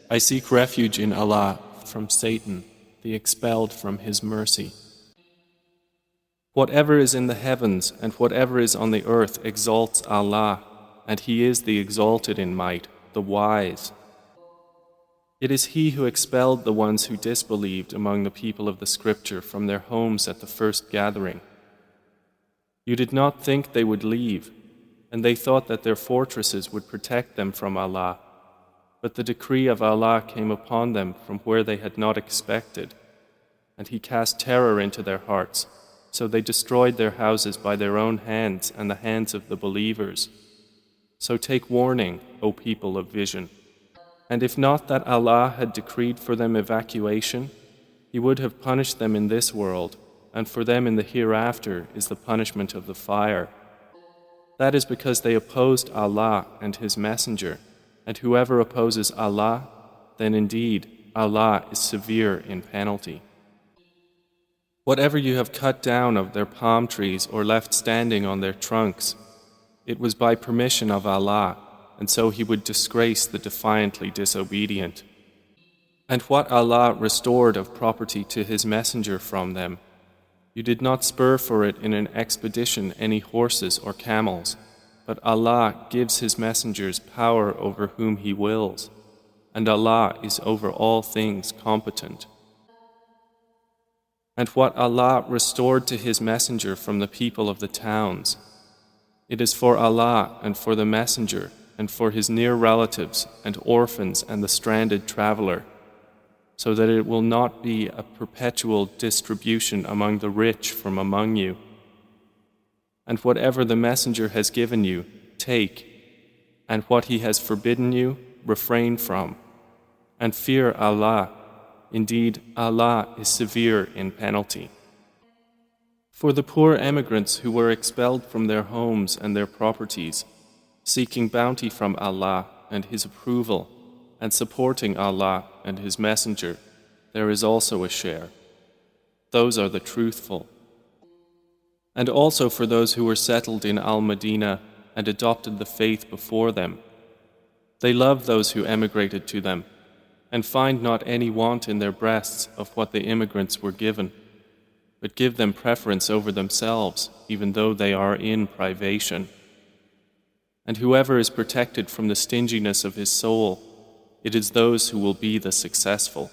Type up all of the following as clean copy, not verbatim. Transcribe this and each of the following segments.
I seek refuge in Allah from Satan, the expelled from His mercy. Whatever is in the heavens and whatever is on the earth exalts Allah, and He is the exalted in might, the wise. It is He who expelled the ones who disbelieved among the people of the Scripture from their homes at the first gathering. You did not think they would leave, and they thought that their fortresses would protect them from Allah. But the decree of Allah came upon them from where they had not expected, and He cast terror into their hearts, so they destroyed their houses by their own hands and the hands of the believers. So take warning, O people of vision. And if not that Allah had decreed for them evacuation, He would have punished them in this world, and for them in the hereafter is the punishment of the fire. That is because they opposed Allah and His Messenger, and whoever opposes Allah, then indeed Allah is severe in penalty. Whatever you have cut down of their palm trees or left standing on their trunks, it was by permission of Allah, and so He would disgrace the defiantly disobedient. And what Allah restored of property to His Messenger from them, you did not spur for it in an expedition any horses or camels, but Allah gives His messengers power over whom He wills, and Allah is over all things competent. And what Allah restored to His messenger from the people of the towns, it is for Allah and for the messenger and for his near relatives and orphans and the stranded traveler, so that it will not be a perpetual distribution among the rich from among you. And whatever the messenger has given you, take, and what he has forbidden you, refrain from, and fear Allah. Indeed, Allah is severe in penalty. For the poor emigrants who were expelled from their homes and their properties, seeking bounty from Allah and His approval, and supporting Allah and His Messenger, there is also a share. Those are the truthful. And also for those who were settled in Al-Madinah and adopted the faith before them. They love those who emigrated to them, and find not any want in their breasts of what the immigrants were given, but give them preference over themselves, even though they are in privation. And whoever is protected from the stinginess of his soul, it is those who will be the successful.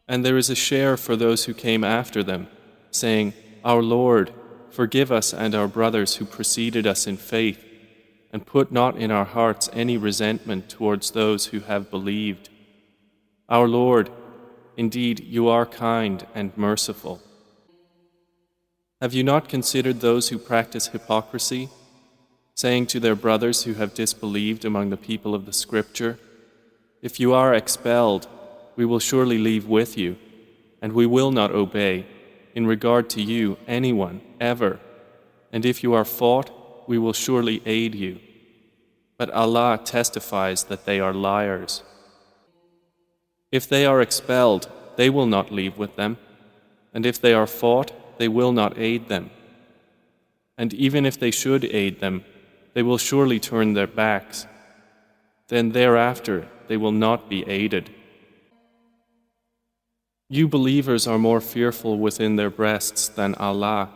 And there is a share for those who came after them, saying, Our Lord, forgive us and our brothers who preceded us in faith, and put not in our hearts any resentment towards those who have believed. Our Lord, indeed you are kind and merciful. Have you not considered those who practice hypocrisy, saying to their brothers who have disbelieved among the people of the Scripture, If you are expelled, we will surely leave with you, and we will not obey, in regard to you, anyone, ever. And if you are fought, we will surely aid you. But Allah testifies that they are liars. If they are expelled, they will not leave with them, and if they are fought, they will not aid them. And even if they should aid them, they will surely turn their backs. Then thereafter they will not be aided. You believers are more fearful within their breasts than Allah.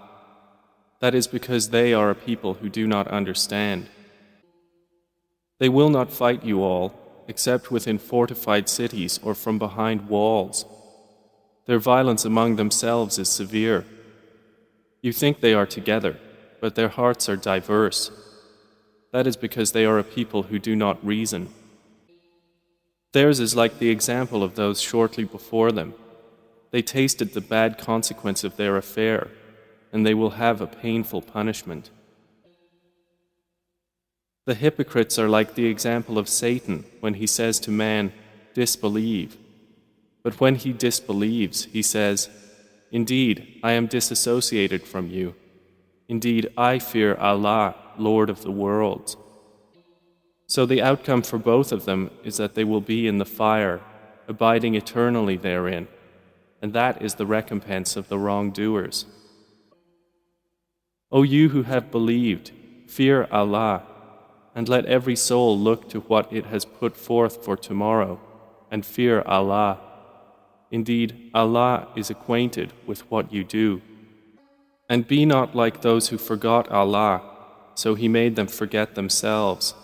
That is because they are a people who do not understand. They will not fight you all, except within fortified cities or from behind walls. Their violence among themselves is severe. You think they are together, but their hearts are diverse. That is because they are a people who do not reason. Theirs is like the example of those shortly before them. They tasted the bad consequence of their affair, and they will have a painful punishment. The hypocrites are like the example of Satan when he says to man, disbelieve. But when he disbelieves, he says, Indeed, I am disassociated from you. Indeed, I fear Allah, Lord of the worlds. So the outcome for both of them is that they will be in the fire, abiding eternally therein, and that is the recompense of the wrongdoers. O you who have believed, fear Allah, and let every soul look to what it has put forth for tomorrow, and fear Allah. Indeed, Allah is acquainted with what you do. And be not like those who forgot Allah, so He made them forget themselves.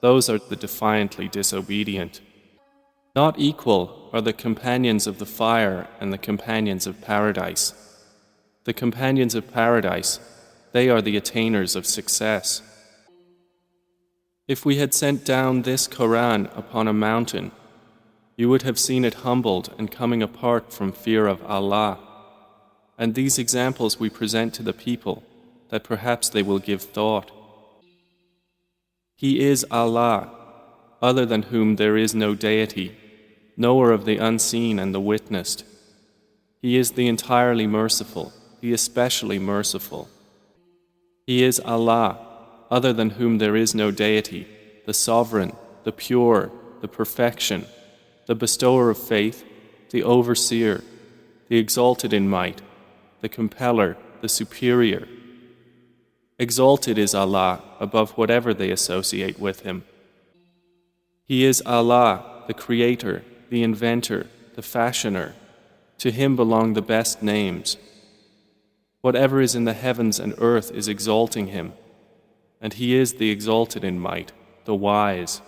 Those are the defiantly disobedient. Not equal are the companions of the fire and the companions of paradise. The companions of paradise, they are the attainers of success. If we had sent down this Quran upon a mountain, you would have seen it humbled and coming apart from fear of Allah. And these examples we present to the people, that perhaps they will give thought. He is Allah, other than whom there is no deity, knower of the unseen and the witnessed. He is the entirely merciful, the especially merciful. He is Allah, other than whom there is no deity, the sovereign, the pure, the perfection, the bestower of faith, the overseer, the exalted in might, the compeller, the superior. Exalted is Allah above whatever they associate with Him. He is Allah, the creator, the inventor, the fashioner. To Him belong the best names. Whatever is in the heavens and earth is exalting Him, and He is the exalted in might, the wise.